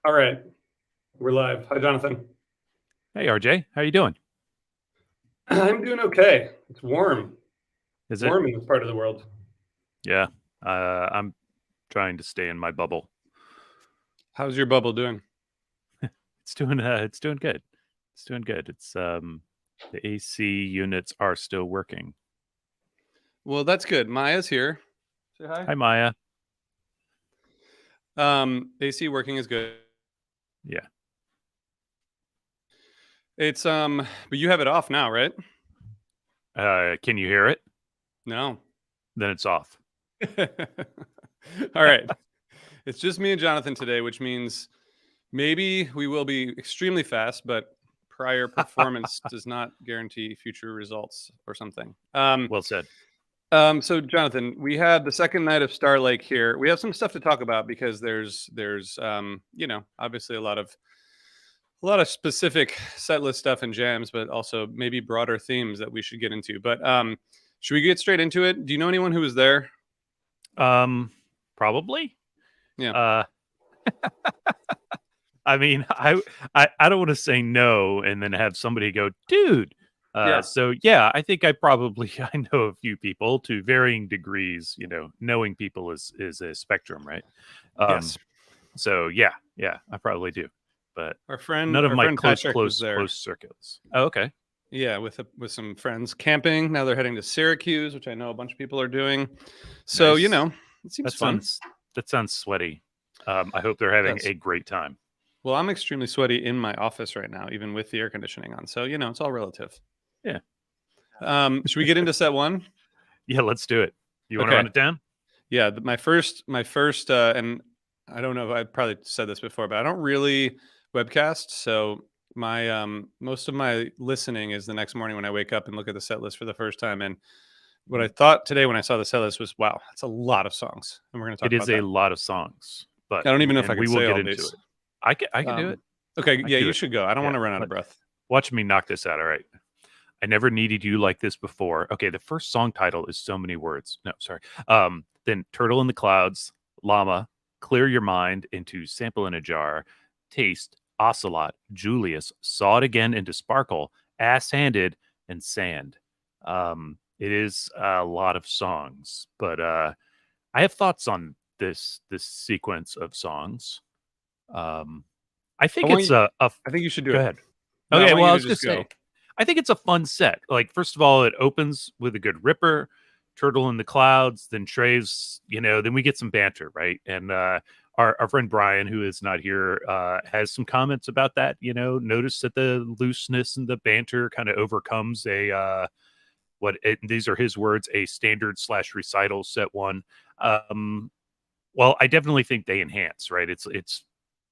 All right, we're live. Hi, Jonathan. Hey RJ, how you doing? I'm doing okay. It's warm. It's Is it? warm in this part of the world. Yeah. I'm trying to stay in my bubble. How's your bubble doing? It's doing good. It's doing good. It's the AC units are still working. Well, that's good. Maya's here. Say hi. Hi Maya. AC working is good. Yeah. It's but you have it off now, right? Can you hear it? No. Then it's off. All right. It's just me and Jonathan today, which means maybe we will be extremely fast, but prior performance does not guarantee future results or something. Well said. So Jonathan, we had the second night of Star Lake here. We have some stuff to talk about because there's obviously a lot of specific set list stuff and jams, but also maybe broader themes that we should get into. But should we get straight into it? Do you know anyone who was there? Probably. Yeah. Uh, I mean, I don't want to say no and then have somebody go, dude. Yeah. So yeah, I think I know a few people to varying degrees. Knowing people is a spectrum, right? Um, Yes. so yeah, I probably do, but Our friend none of our my friend Patrick was there. close circles. Oh, okay. Yeah, with some friends camping. Now they're heading to Syracuse, which I know a bunch of people are doing. So, Nice. it seems That fun. sounds that sounds sweaty. I hope they're having Yes. a great time. Well, I'm extremely sweaty in my office right now, even with the air conditioning on. So, it's all relative. Yeah. Should we get into set one? Yeah, let's do it. You want to Okay. run it down? Yeah, my first, and I don't know if I probably said this before, but I don't really webcast. So my most of my listening is the next morning when I wake up and look at the set list for the first time. And what I thought today when I saw the set list was, wow, that's a lot of songs, and we're going to talk It is about a that. lot of songs, but I don't even know if I and can we will say get all into these. it. I can do it. Okay, I yeah, can do you it. should go. I don't want Yeah. to run out of breath. Watch me knock this out. All right. I never needed you like this before. Okay, the first song title is so many words. No, sorry. Then Turtle in the Clouds, Llama, Clear Your Mind into Sample in a Jar, Taste, Ocelot, Julius, Saw It Again into Sparkle, Ass Handed, and Sand. It is a lot of songs, but I have thoughts on this sequence of songs. Um, I I think want it's you. a I think you should do go it. ahead. No, I Okay, want well, you I to was gonna just go. say, I think it's a fun set. Like, first of all, it opens with a good ripper, Turtle in the Clouds, then Trey's, then we get some banter, right? And our friend Brian, who is not here, has some comments about that. Notice that the looseness and the banter kind of overcomes these are his words, a standard slash recital set one. Um, well, I definitely think they enhance, right? It's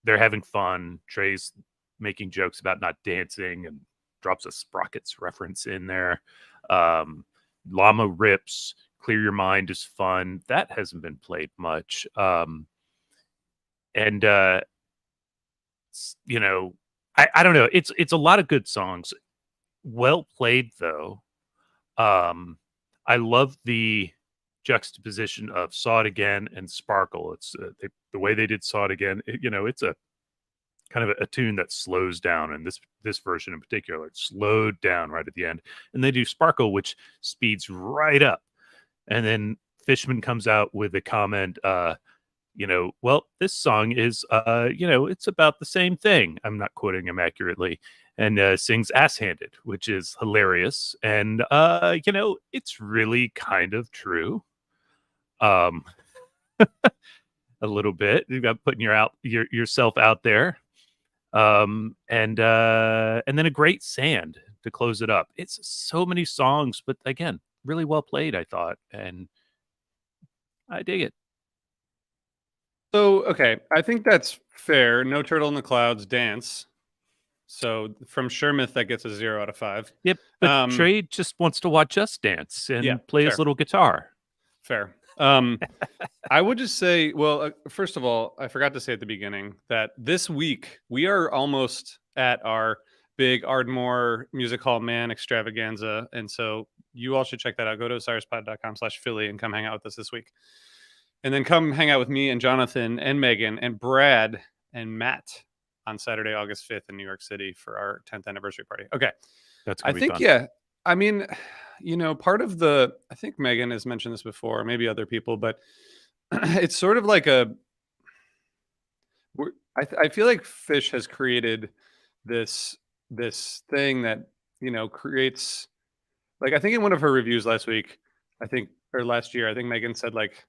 they're having fun. Trey's making jokes about not dancing and drops a Sprockets reference in there. Um, Llama rips. Clear Your Mind is fun. That hasn't been played much. And you know, I don't know. It's a lot of good songs. Well played though. Um, I love the juxtaposition of Saw It Again and Sparkle. It's the way they did Saw It Again. It's a kind of a tune that slows down, and this version in particular, it slowed down right at the end. And they do Sparkle, which speeds right up, and then Fishman comes out with a comment. Well, this song is, it's about the same thing. I'm not quoting him accurately, and sings ass handed, which is hilarious. And, it's really kind of true. Um, a little bit. You got putting yourself out there. And then a great sand to close it up. It's so many songs, but again, really well played, I thought. And I dig it. So, okay, I think that's fair. No Turtle in the Clouds dance. So from Shermith, that gets a 0 out of 5. Yep, but Trey just wants to watch us dance Yeah, and play his fair. little guitar. Fair. I would just say, well, first of all, I forgot to say at the beginning that this week we are almost at our big Ardmore Music Hall Man extravaganza. And so you all should check that out. Go to osirispod.com/Philly and come hang out with us this week. And then come hang out with me and Jonathan and Megan and Brad and Matt on Saturday, August 5th in New York City for our 10th anniversary party. Okay. That's I gonna be think, fun. yeah. I mean, part of I think Megan has mentioned this before, maybe other people, but it's sort of like I feel like Fish has created this this thing that, creates, like, I think in one of her reviews last week, I think, or last year, I think Megan said, like,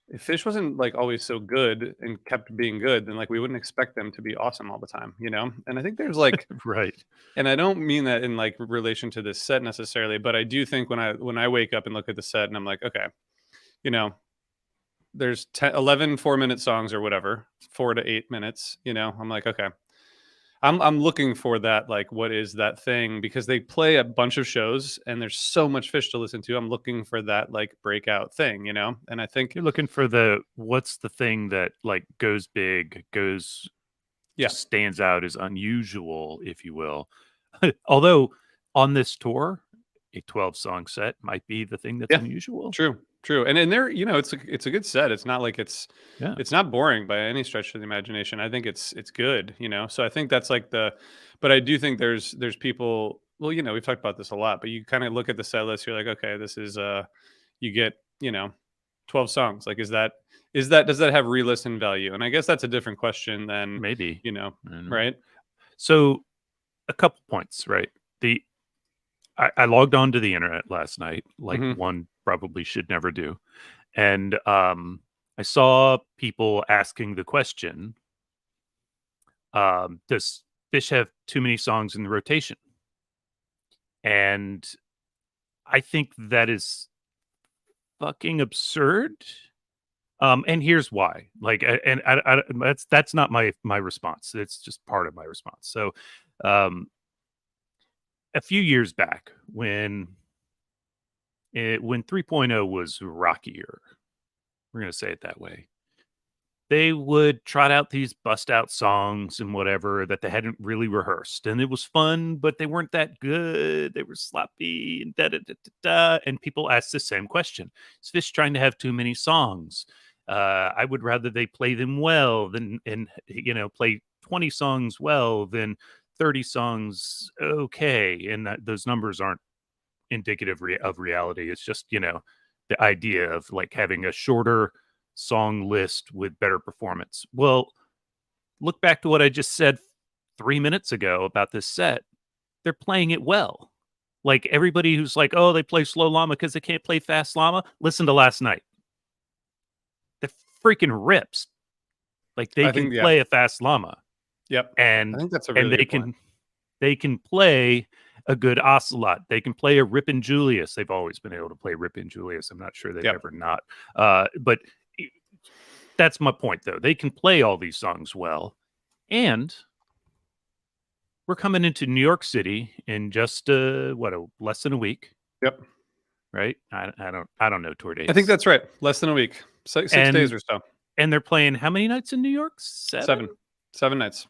if Fish wasn't, like, always so good and kept being good, then, like, we wouldn't expect them to be awesome all the time, you know? And I think there's, like, Right. and I don't mean that in, like, relation to this set necessarily, but I do think when I wake up and look at the set and I'm like, okay, you know, there's 10, 11 4-minute songs or whatever, 4 to 8 minutes, I'm like, okay. I'm looking for that, like, what is that thing? Because they play a bunch of shows and there's so much Fish to listen to. I'm looking for that, like, breakout thing, And I think, You're looking for what's the thing that like goes big, yeah, just stands out as unusual, if you will. Although on this tour, a 12-song set might be the thing that's yeah, unusual. true, true. And there, it's a good set. It's not like Yeah. it's not boring by any stretch of the imagination. I think it's good, So I think that's like but I do think there's people. Well, we've talked about this a lot, but you kind of look at the set list. You're like, okay, this is you get 12 songs. Like, does that have re-listen value? And I guess that's a different question than Maybe. I don't know. right? So a couple points, right? I logged on to the internet last night, like Hmm. one probably should never do. And I saw people asking the question, does Fish have too many songs in the rotation? And I think that is fucking absurd. And here's why. Like, and that's not my response. It's just part of my response. So, um, a few years back, when 3.0 was rockier, we're gonna say it that way. They would trot out these bust out songs and whatever that they hadn't really rehearsed. And it was fun, but they weren't that good. They were sloppy and da da da da da. And people ask the same question. Is Fish trying to have too many songs? I would rather they play them well than play 20 songs well than 30 songs okay. And those numbers aren't indicative of reality. It's just, the idea of like having a shorter song list with better performance. Well, look back to what I just said 3 minutes ago about this set. They're playing it well. Like everybody who's like, oh, they play slow llama because they can't play fast llama. Listen to last night. They're freaking rips. Like they I can think, yeah, play a fast llama. yep. I And think that's a really good point. they can play a good ocelot. They can play a Rip and Julius. They've always been able to play Rip and Julius. I'm not sure they've Yep. ever not. But that's my point, though. They can play all these songs well, and we're coming into New York City in just less than a week, Yep. right? I don't know tour dates. I think that's right. Less than a week, 6 days or so. And they're playing how many nights in New York? 7? 7 nights.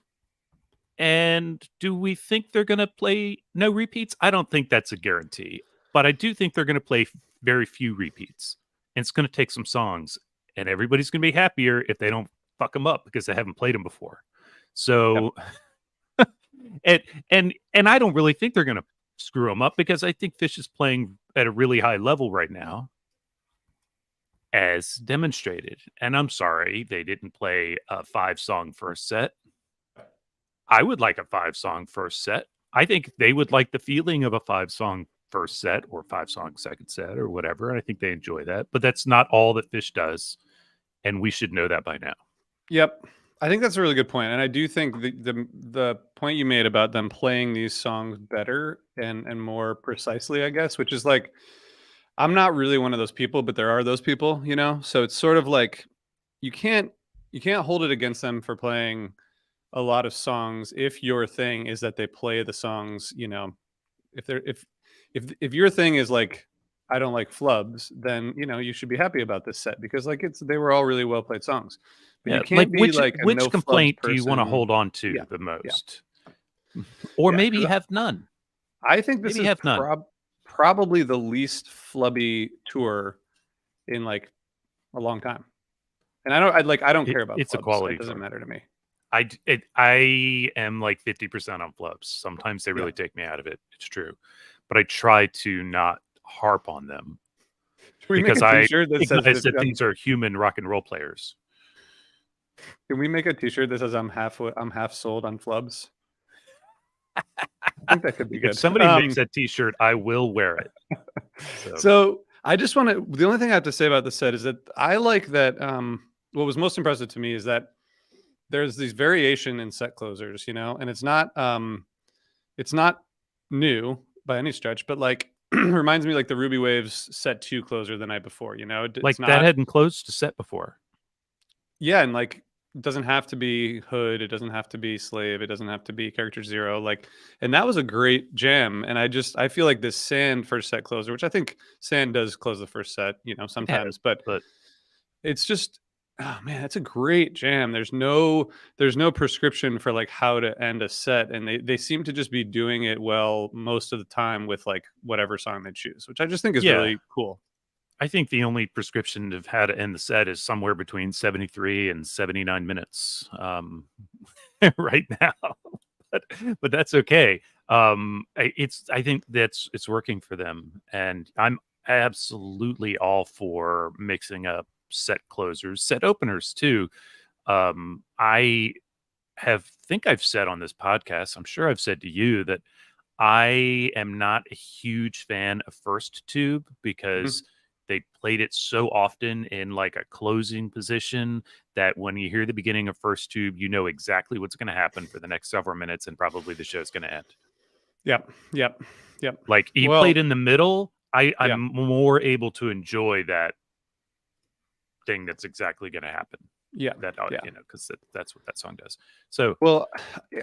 And do we think they're going to play no repeats? I don't think that's a guarantee, but I do think they're going to play very few repeats. And it's going to take some songs, and everybody's going to be happier if they don't fuck them up because they haven't played them before. So, Yep. and I don't really think they're going to screw them up because I think Fish is playing at a really high level right now, as demonstrated. And I'm sorry they didn't play a 5-song first set. I would like a 5-song first set. I think they would like the feeling of a 5-song first set or 5-song second set or whatever. I think they enjoy that, but that's not all that Fish does, and we should know that by now. Yep. I think that's a really good point. And I do think the point you made about them playing these songs better and more precisely, I guess, which is like, I'm not really one of those people, but there are those people, So it's sort of like you can't hold it against them for playing a lot of songs if your thing is that they play the songs, if your thing is like, I don't like flubs, then you should be happy about this set because, like, they were all really well played songs. But Yeah, you can't be like a which no flubs complaint do you person. want to hold on to Yeah, the yeah, most? Or yeah. maybe 'Cause have none. I think this Maybe is have none. probably the least flubby tour in like a long time. And I don't care about It's a flubs. It quality doesn't tour. matter to me. I am like 50% on flubs. Sometimes they really take me out of it. It's true, but I try to not harp on them Should we make because a I T-shirt that says recognize that? that these are human rock and roll players. Can we make a T-shirt that says I'm half sold on flubs? I think that could be If good. somebody makes that T-shirt, I will wear it. So I just want to. The only thing I have to say about this set is that I like that. What was most impressive to me is that there's these variation in set closers, and it's not new by any stretch, but like reminds me like the Ruby Waves set 2 closer the night before. Like It's that not. hadn't closed a set before. Yeah, and like it doesn't have to be Hood, it doesn't have to be Slave, it doesn't have to be Character Zero. Like, and that was a great jam. And I feel like this Sand first set closer, which I think Sand does close the first set, It has, sometimes, but but it's just, oh man, that's a great jam. There's no prescription for like how to end a set, and they seem to just be doing it well most of the time with like whatever song they choose, which I just think is yeah, really cool. I think the only prescription of how to end the set is somewhere between 73 and 79 minutes right now. but that's okay. I think it's working for them, and I'm absolutely all for mixing up set closers, set openers too. I think I've said on this podcast, I'm sure I've said to you that I am not a huge fan of First Tube because they played it so often in like a closing position that when you hear the beginning of First Tube, you know exactly what's going to happen for the next several minutes, and probably the show's going to end. Yep, yep, yep. Like you Well, played in the middle, I'm yeah. more able to enjoy that thing that's exactly going to happen. Yeah, That yeah. because that's what that song does. So Well,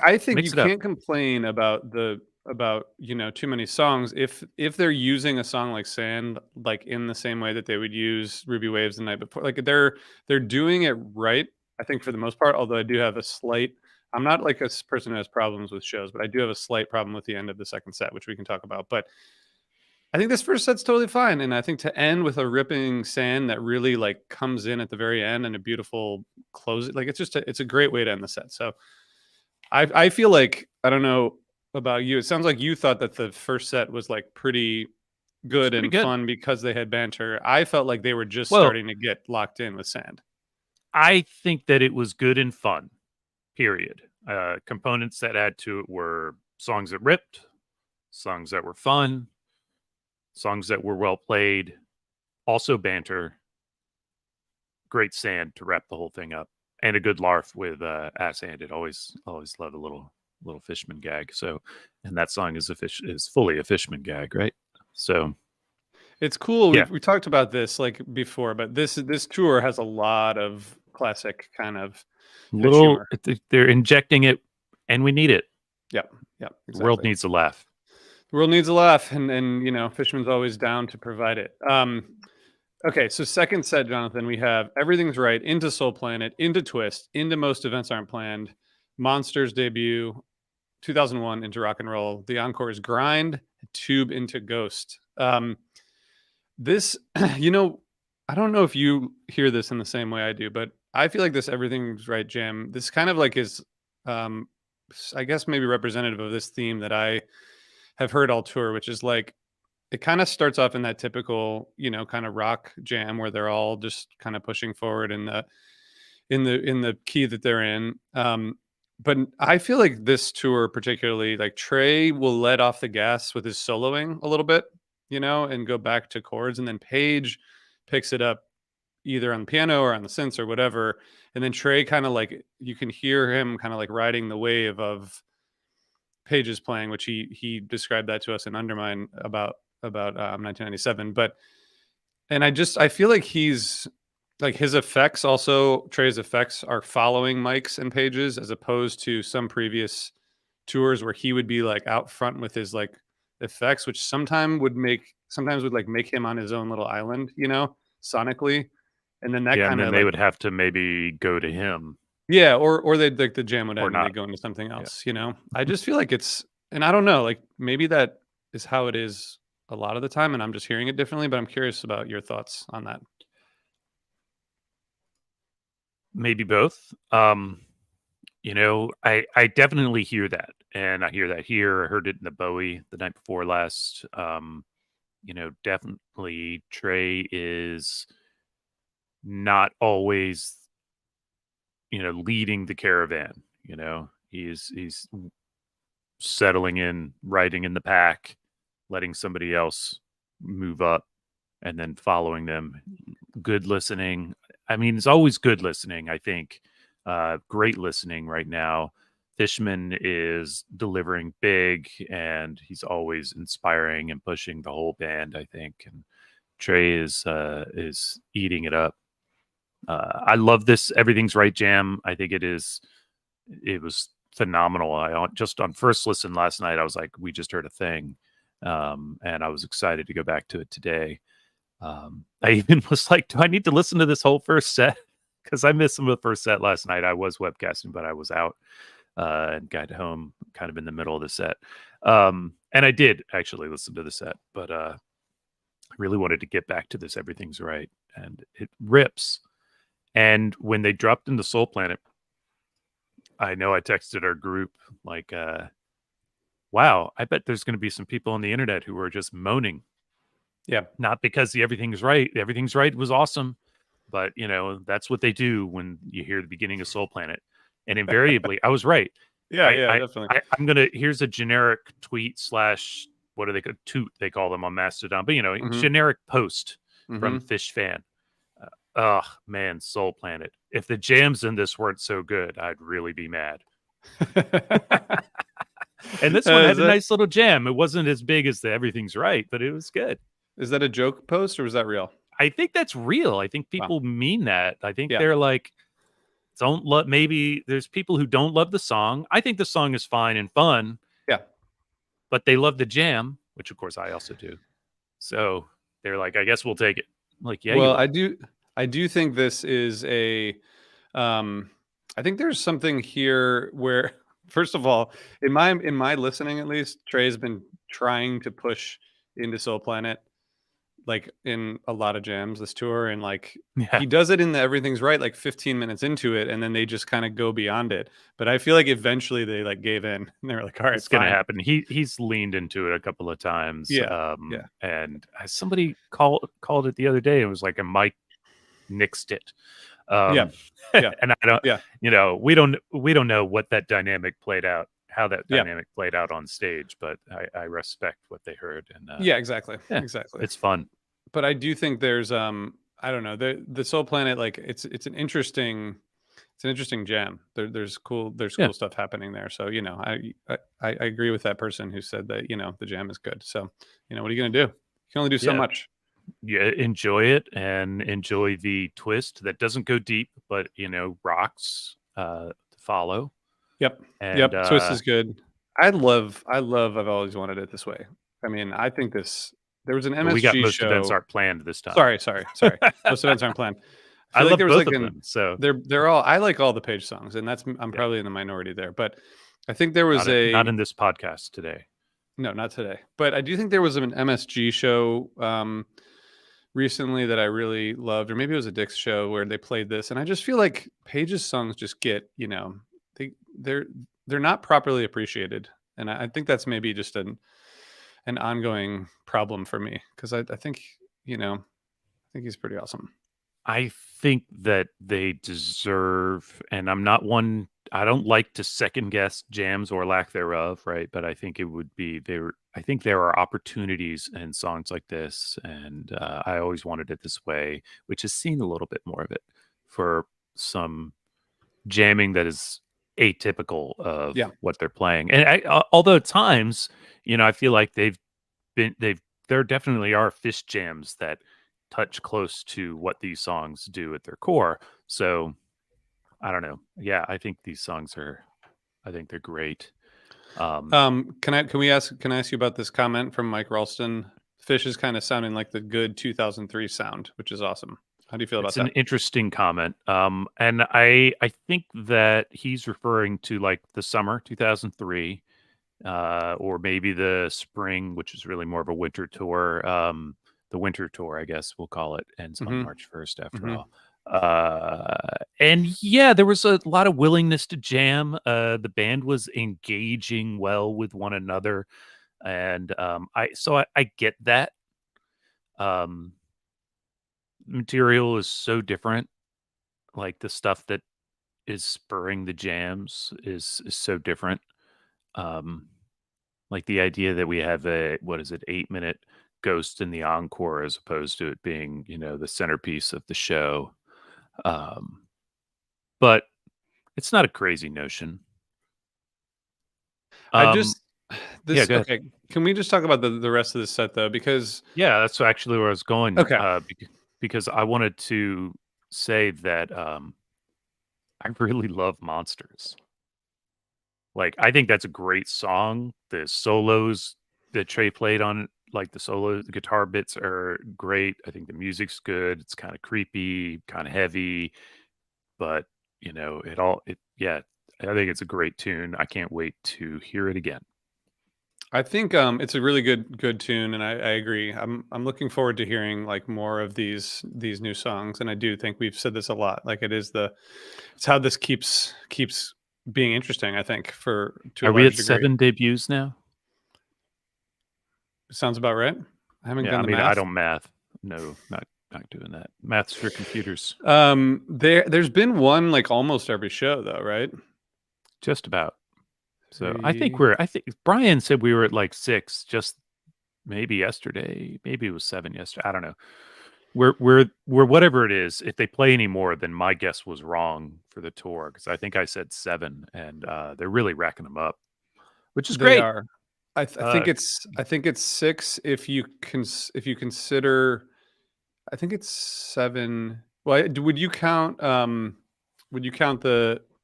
I think you mix it up. can't complain about too many songs if they're using a song like Sand like in the same way that they would use Ruby Waves the night before. Like they're doing it right, I think, for the most part, although I do have a slight. I'm not like a person who has problems with shows, but I do have a slight problem with the end of the second set, which we can talk about. But I think this first set's totally fine, and I think to end with a ripping Sand that really like comes in at the very end and a beautiful close, like it's a great way to end the set. So I feel like, I don't know about you, it sounds like you thought that the first set was like pretty good and Good. fun because they had banter. I felt like they were just Well, starting to get locked in with Sand. I think that it was good and fun. Period. Components that add to it were songs that ripped, songs that were fun, songs that were well played, also banter, great Sand to wrap the whole thing up, and a good larf with ass handed. Always love a little Fishman gag. So, and that song is fully a Fishman gag, right? So it's cool. Yeah. We talked about this like before, but this tour has a lot of classic kind of little humor. They're injecting it, and we need it. Yeah, yeah. Exactly. The world needs a laugh. The world needs a laugh, and Fishman's always down to provide it. Okay, so second set, Jonathan, we have Everything's Right, into Soul Planet, into Twist, into Most Events Aren't Planned, Monsters debut, 2001 into Rock and Roll. The encore is Grind, Tube into Ghost. This, I don't know if you hear this in the same way I do, but I feel like this Everything's Right jam, this kind of like is, I guess maybe representative of this theme that I have heard all tour, which is like, it kind of starts off in that typical, kind of rock jam where they're all just kind of pushing forward in the key that they're in. But I feel like this tour particularly, like Trey will let off the gas with his soloing a little bit, and go back to chords, and then Paige picks it up either on the piano or on the synths or whatever, and then Trey kind of like, you can hear him kind of like riding the wave of Paige's playing, which he described that to us in Undermine about 1997. But I feel like he's like, his effects, also Trey's effects, are following Mike's and Paige's, as opposed to some previous tours where he would be like out front with his like effects, which sometimes would make him on his own little island, sonically. And then and then they would have to maybe go to him. Yeah, or they'd like the jam would end and they go into something else, I just feel like and I don't know, like maybe that is how it is a lot of the time, and I'm just hearing it differently, but I'm curious about your thoughts on that. Maybe both. I definitely hear that, and I hear that here. I heard it in the Bowie the night before last. Definitely Trey is not always, leading the caravan. He's settling in, riding in the pack, letting somebody else move up, and then following them. Good listening. I mean, it's always good listening, I think. Great listening right now. Fishman is delivering big, and he's always inspiring and pushing the whole band, I think. And Trey is eating it up. I love this Everything's Right jam. I think it was phenomenal. Just on first listen last night, I was like, we just heard a thing. And I was excited to go back to it today. I even was like, do I need to listen to this whole first set? Because I missed some of the first set last night. I was webcasting, but I was out and got home kind of in the middle of the set. And I did actually listen to the set, but I really wanted to get back to this Everything's Right. And it rips. And when they dropped into Soul Planet, I know I texted our group like, wow, I bet there's going to be some people on the internet who are just moaning. Yeah. Not because the Everything's Right. Everything's Right was awesome. But, that's what they do when you hear the beginning of Soul Planet. And invariably, I was right. Yeah, definitely. Here's a generic tweet / what do they call toot? They call them on Mastodon, but generic post from Fish Fan. Man, Soul Planet. If the jams in this weren't so good, I'd really be mad. And this one had a nice little jam. It wasn't as big as the Everything's Right, but it was good. Is that a joke post or was that real? I think that's real. I think people mean that. I think they're like, maybe there's people who don't love the song. I think the song is fine and fun. Yeah. But they love the jam, which of course I also do. So they're like, I guess we'll take it. I'm like, yeah. Well, I do think this is I think there's something here where, first of all, in my listening at least, Trey's been trying to push into Soul Planet like in a lot of jams this tour, and like he does it in the Everything's Right like 15 minutes into it, and then they just kind of go beyond it. But I feel like eventually they like gave in and they were like, all right, it's gonna happen. He's leaned into it a couple of times. And somebody called it the other day and was like, a Mike nixed it. And I don't we don't know what that dynamic played out, how that dynamic played out on stage, but I respect what they heard. And exactly. It's fun. But I do think there's I don't know, the Soul Planet, like it's an interesting jam. There's cool stuff happening there. So I agree with that person who said that the jam is good. So what are you gonna do? You can only do so much. Yeah, enjoy it and enjoy the twist that doesn't go deep, but rocks to follow. And, twist is good. I've always wanted it this way. I mean, I think there was an MSG we got most show. Events aren't planned this time. Sorry. Most events aren't planned. I love both of them. So they're all. I like all the Page songs, and I'm probably in the minority there. But I think there was not in this podcast today. No, not today. But I do think there was an MSG show recently that I really loved, or maybe it was a Dick's show where they played this, and I just feel like Page's songs just get they're not properly appreciated, and I think that's maybe just an ongoing problem for me, because I think he's pretty awesome. I think that they deserve, and I don't like to second guess jams or lack thereof, right? But I think it would be I think there are opportunities in songs like this, and I always wanted it this way, which has seen a little bit more of it for some jamming that is atypical of what they're playing. And although at times, I feel like there definitely are Fish jams that touch close to what these songs do at their core. So I don't know. Yeah, I think these songs I think they're great. Can I ask you about this comment from Mike Ralston? Fish is kind of sounding like the good 2003 sound, which is awesome. How do you feel about that? It's an interesting comment. And I think that he's referring to like the summer 2003, or maybe the spring, which is really more of a winter tour. The winter tour, I guess we'll call it, ends on March 1st after all. And yeah, there was a lot of willingness to jam. The band was engaging well with one another, and I get that. Um, Material is so different. Like the stuff that is spurring the jams is so different. Um, like the idea that we have a what is it, 8-minute ghost in the encore as opposed to it being, the centerpiece of the show. Um, but it's not a crazy notion. I Um, just yeah, this go ahead. okay. Can we just talk about the rest of the set though? Because Yeah, that's actually where I was going. okay, Because I wanted to say that I really love Monsters. Like, I think that's a great song. The solos that Trey played on it, like the guitar bits are great. I think the music's good. It's kind of creepy, kind of heavy, but yeah, I think it's a great tune. I can't wait to hear it again. I think it's a really good tune, and I agree. I'm looking forward to hearing like more of these new songs, and I do think we've said this a lot. Like it's how this keeps being interesting. I think for to a Are we at large degree. 7 debuts now? Sounds about right. I haven't Yeah, done I the mean, I math. don't math. No, not doing that. Math's for computers. There's been one like almost every show though, right? Just about. So Three. I think Brian said we were at like 6 just maybe yesterday. Maybe it was 7 yesterday. I don't know. We're whatever it is. If they play any more, then my guess was wrong for the tour because I think I said 7, and they're really racking them up, which is They great. are. Uh, I think it's six if you consider. I think it's seven. Well, would you count the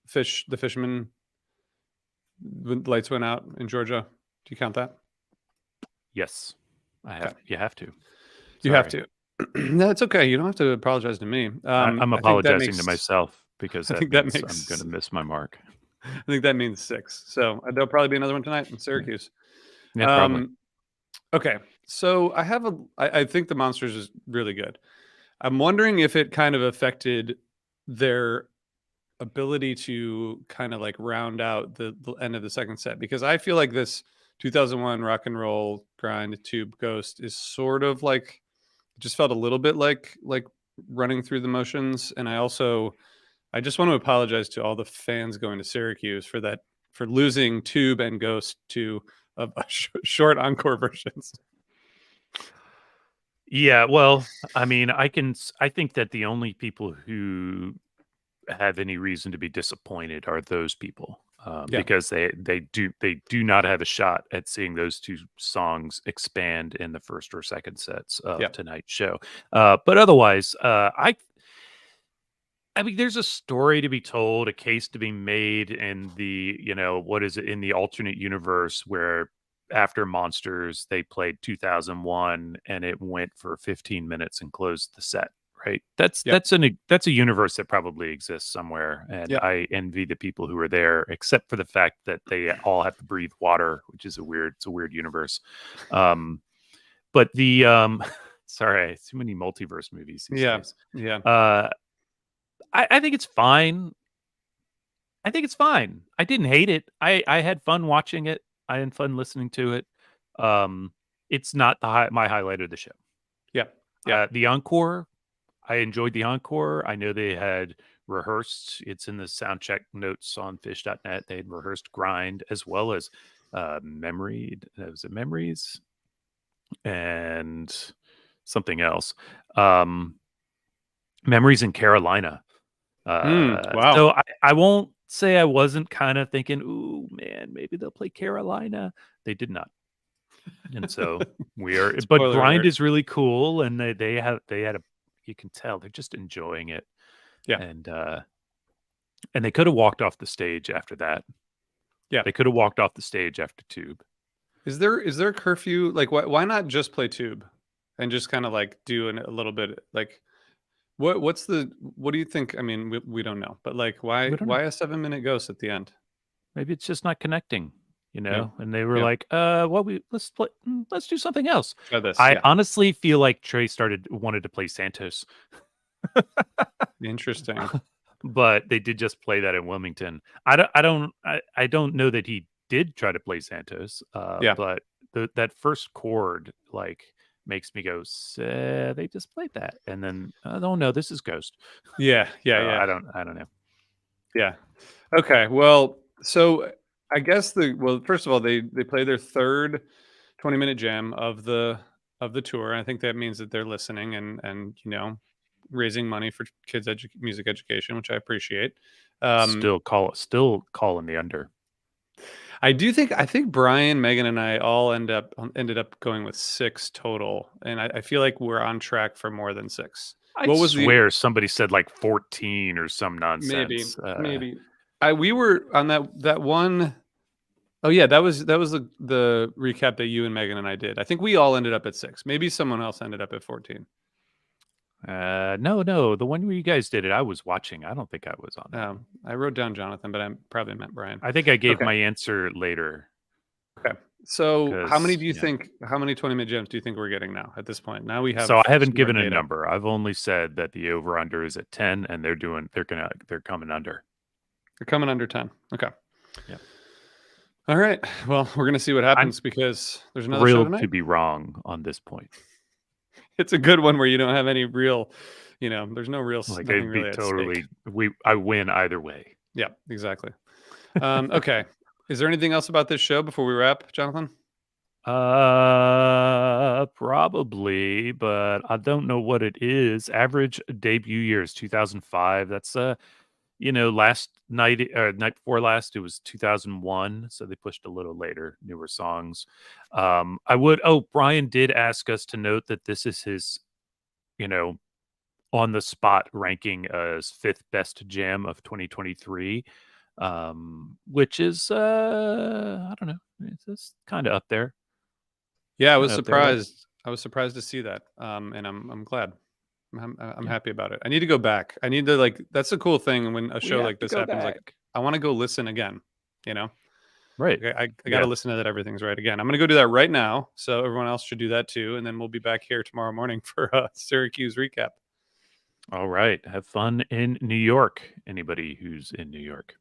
fisherman when the lights went out in Georgia? Do you count that? yes, I Okay, have. You have to. you have Sorry, to. No, it's okay. You don't have to apologize to me. I'm I think that apologizing to makes. myself because I that think that means I'm going makes. to miss my mark. I think that means six. So there'll probably be another one tonight in Yeah, Syracuse. yeah, probably. Um, okay, so I think the Monsters is really good. I'm wondering if it kind of affected their ability to kind of like round out the end of the second set because I feel like this 2001 rock and roll grind tube ghost is sort of like it just felt a little bit like running through the motions, and I just want to apologize to all the fans going to Syracuse for that for losing tube and ghost to a short encore versions. Yeah, well, I mean, I think that the only people who have any reason to be disappointed are those people, Yeah, because they do not have a shot at seeing those 2 songs expand in the first or second sets yeah, of tonight's show. But otherwise, I mean, there's a story to be told, a case to be made in what is it, in the alternate universe where after Monsters, they played 2001 and it went for 15 minutes and closed the set, right? yeah, That's a universe that probably exists somewhere. And yeah. I envy the people who are there, except for the fact that they all have to breathe water, which is it's a weird universe. Um, but sorry, too many multiverse movies these Yeah, days. yeah. Uh, I think it's fine. I think it's fine. I didn't hate it. I had fun watching it. I had fun listening to it. Um, it's not my highlight of the show. Yeah. Yeah. The encore, I enjoyed the encore. I know they had rehearsed. It's in the sound check notes on fish.net. They had rehearsed Grind as well as Memory. Was it Memories and something else? Um, Memories in Carolina. Wow. So I won't say I wasn't kind of thinking, "Ooh, man, maybe they'll play Carolina." They did not, and so but Spoiler Grind alert. is really cool, and they had a you can tell they're just enjoying it, Yeah. and they could have walked off the stage after that. Yeah. They could have walked off the stage after Tube. Is there a curfew? Like, why not just play tube, and just kind of like do a little bit like what do you think? I mean, we don't know, but like, We don't know. why a 7 minute ghost at the end? Maybe it's just not connecting, Yeah. And they were Yeah. like, let's do something else." Try this. I Yeah. honestly feel like Trey wanted to play Santos. Interesting. But they did just play that in Wilmington. I don't know that he did try to play Santos, Yeah. but that first chord like makes me go, they just played that, and then oh no, this is Ghost. Yeah. Yeah. So Yeah. I don't know. Yeah. Okay. Well, so I guess first of all, they play their third 20-minute jam of the tour. I think that means that they're listening and raising money for kids' music education, which I appreciate. Um, Still calling the under. I think Brian, Megan, and I all ended up going with 6 total, and I feel like we're on track for more than 6. I What was the swear somebody said like 14 or some maybe nonsense. maybe I we were on that one. Oh yeah, that was the recap that you and Megan and I did. I think we all ended up at 6. Maybe someone else ended up at 14. No, the one where you guys did it, I was watching. I don't think I was on that one. I wrote down Jonathan, but I probably meant Brian. I think I gave Okay. my answer later Okay. So how many because do you think? How many 20-minute gems do you think we're getting now at this point? Now we have so I haven't some more given a data. number. I've only said that the over under is at 10, and they're coming under. They're coming under 10. Okay. Yeah. All right. Well, we're gonna see what happens because there's another show Thrilled tonight. to be wrong on this point. It's a good one where you don't have any real, there's no real Like nothing it'd be really at totally stake. I win either way. Yeah, exactly. Okay. Is there anything else about this show before we wrap, Jonathan? Probably, but I don't know what it is. Average debut year is 2005. That's last night or night before last it was 2001, so they pushed a little later, newer songs. Brian did ask us to note that this is his, you know, on the spot ranking as 5th best jam of 2023. Which is I don't know, it's kind of up there. Yeah, I was Kinda up there, right? surprised. I was surprised to see that, and I'm glad. I'm happy about it. I need to go back. I need to That's a cool thing when a We show have like to this go happens. Like back. I want to go listen again. You know, Right. I got to Yeah. listen to that everything's right again. I'm gonna go do that right now. So everyone else should do that too, and then we'll be back here tomorrow morning for a Syracuse recap. All right. Have fun in New York. Anybody who's in New York.